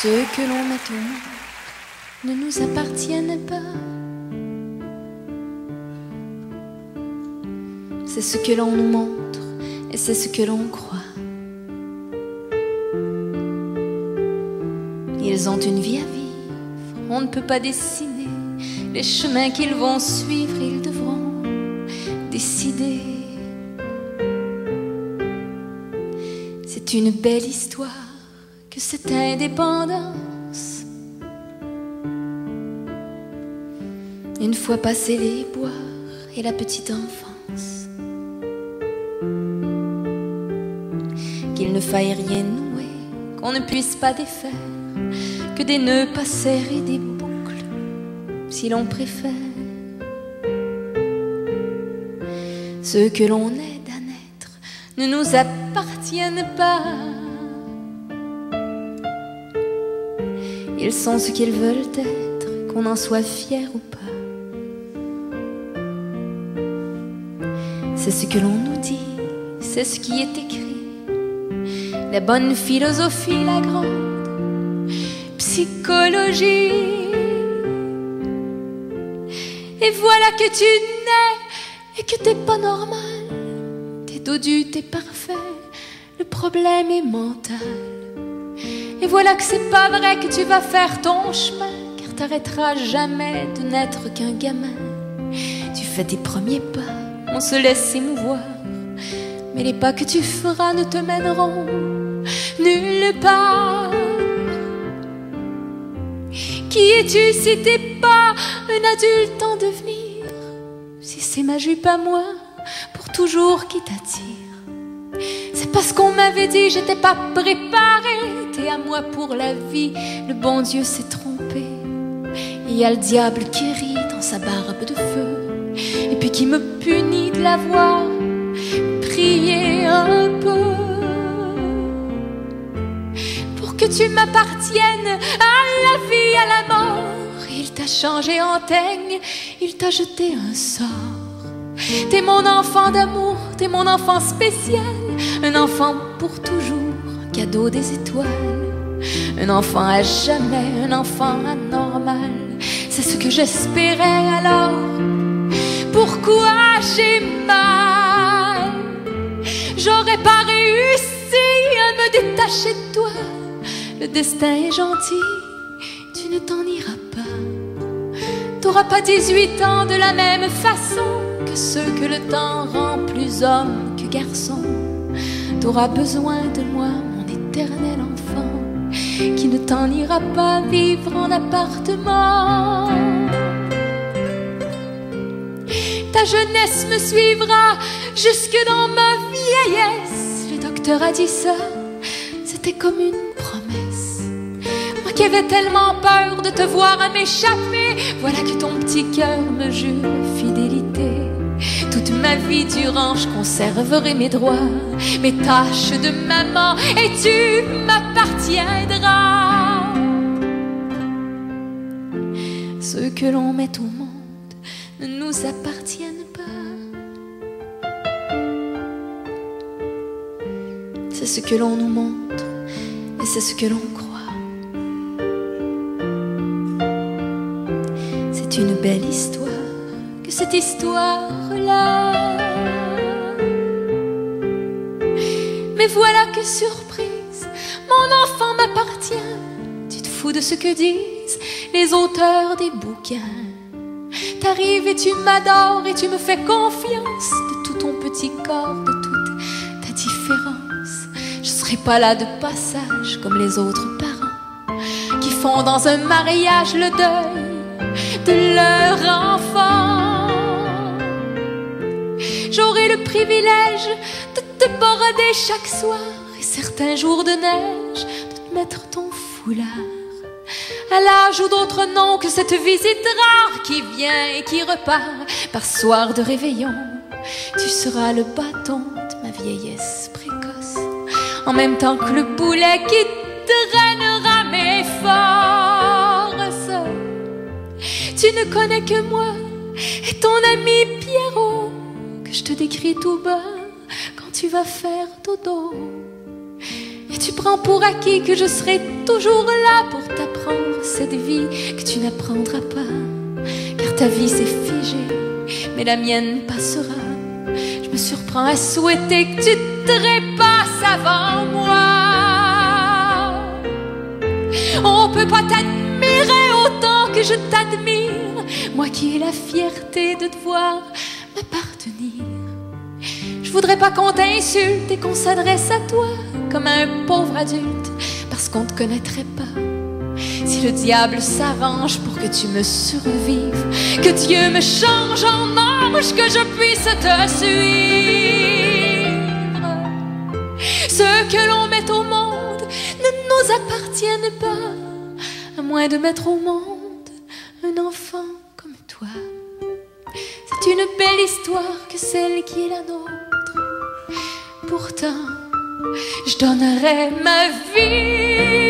Ceux que l'on met au monde ne nous appartiennent pas. C'est ce que l'on nous montre et c'est ce que l'on croit. Ils ont une vie à vivre, on ne peut pas dessiner les chemins qu'ils vont suivre, ils devront décider. C'est une belle histoire que cette indépendance. Une fois passé les bois et la petite enfance, qu'il ne faille rien nouer, qu'on ne puisse pas défaire, que des nœuds pas serrés, des boucles, si l'on préfère. Ceux que l'on aide à naître ne nous appartiennent pas. Ils sont ce qu'ils veulent être, qu'on en soit fier ou pas. C'est ce que l'on nous dit, c'est ce qui est écrit. La bonne philosophie, la grande psychologie. Et voilà que tu nais et que t'es pas normal. T'es dodu, t'es parfait, le problème est mental. Et voilà que c'est pas vrai que tu vas faire ton chemin, car t'arrêteras jamais de n'être qu'un gamin. Tu fais tes premiers pas, on se laisse émouvoir, mais les pas que tu feras ne te mèneront nulle part. Qui es-tu si t'es pas un adulte en devenir? Si c'est ma jupe à moi, pour toujours qui t'attire. C'est parce qu'on m'avait dit j'étais pas préparée. T'es à moi pour la vie, le bon Dieu s'est trompé. Il y a le diable qui rit dans sa barbe de feu, et puis qui me punit de l'avoir prié un peu. Pour que tu m'appartiennes à la vie, à la mort, il t'a changé en teigne, il t'a jeté un sort. T'es mon enfant d'amour, t'es mon enfant spécial, un enfant pour toujours, un cadeau des étoiles, un enfant à jamais, un enfant anormal. C'est ce que j'espérais alors. Pourquoi j'ai mal? J'aurais pas réussi à me détacher de toi. Le destin est gentil, tu ne t'en iras pas. T'auras pas 18 ans de la même façon que ceux que le temps rend plus homme que garçon. T'auras besoin de moi, mon éternel enfant, qui ne t'en ira pas vivre en appartement. Ta jeunesse me suivra jusque dans ma vieillesse. Le docteur a dit ça, c'était comme une promesse. Moi qui avais tellement peur de te voir à m'échapper, voilà que ton petit cœur me jure fidélité. Toute ma vie durant, je conserverai mes droits, mes tâches de maman, et tu m'appartiendras. Ceux que l'on met au monde ne nous appartiennent pas. C'est ce que l'on nous montre et c'est ce que l'on croit. C'est une belle histoire que cette histoire-là. Mais voilà que surprise, mon enfant m'appartient. Tu te fous de ce que disent les auteurs des bouquins. T'arrives et tu m'adores et tu me fais confiance. De tout ton petit corps, de toute ta différence, je serai pas là de passage comme les autres parents qui font dans un mariage le deuil de leur enfant. J'aurai le privilège de te border chaque soir, et certains jours de neige de te mettre ton foulard. À l'âge où d'autres n'ont que cette visite rare qui vient et qui repart par soir de réveillon, tu seras le bâton de ma vieillesse précoce, en même temps que le boulet qui drainera mes forces. Tu ne connais que moi et ton ami Pierrot, que je te décris tout bas quand tu vas faire dodo. et tu prends pour acquis que je serai toujours là pour t'apprendre cette vie que tu n'apprendras pas. Car ta vie s'est figée, mais la mienne passera. Je me surprends à souhaiter que tu te trépasses avant moi. On peut pas t'admirer autant que je t'admire, moi qui ai la fierté de te voir m'appartenir. Je voudrais pas qu'on t'insulte et qu'on s'adresse à toi comme à un pauvre adulte, parce qu'on te connaîtrait pas. Si le diable s'arrange pour que tu me survives, que Dieu me change en ange, que je puisse te suivre. Ce que l'on met au monde ne nous appartienne pas, à moins de mettre au monde un enfant comme toi. C'est une belle histoire que celle qui est la nôtre. Pourtant, je donnerais ma vie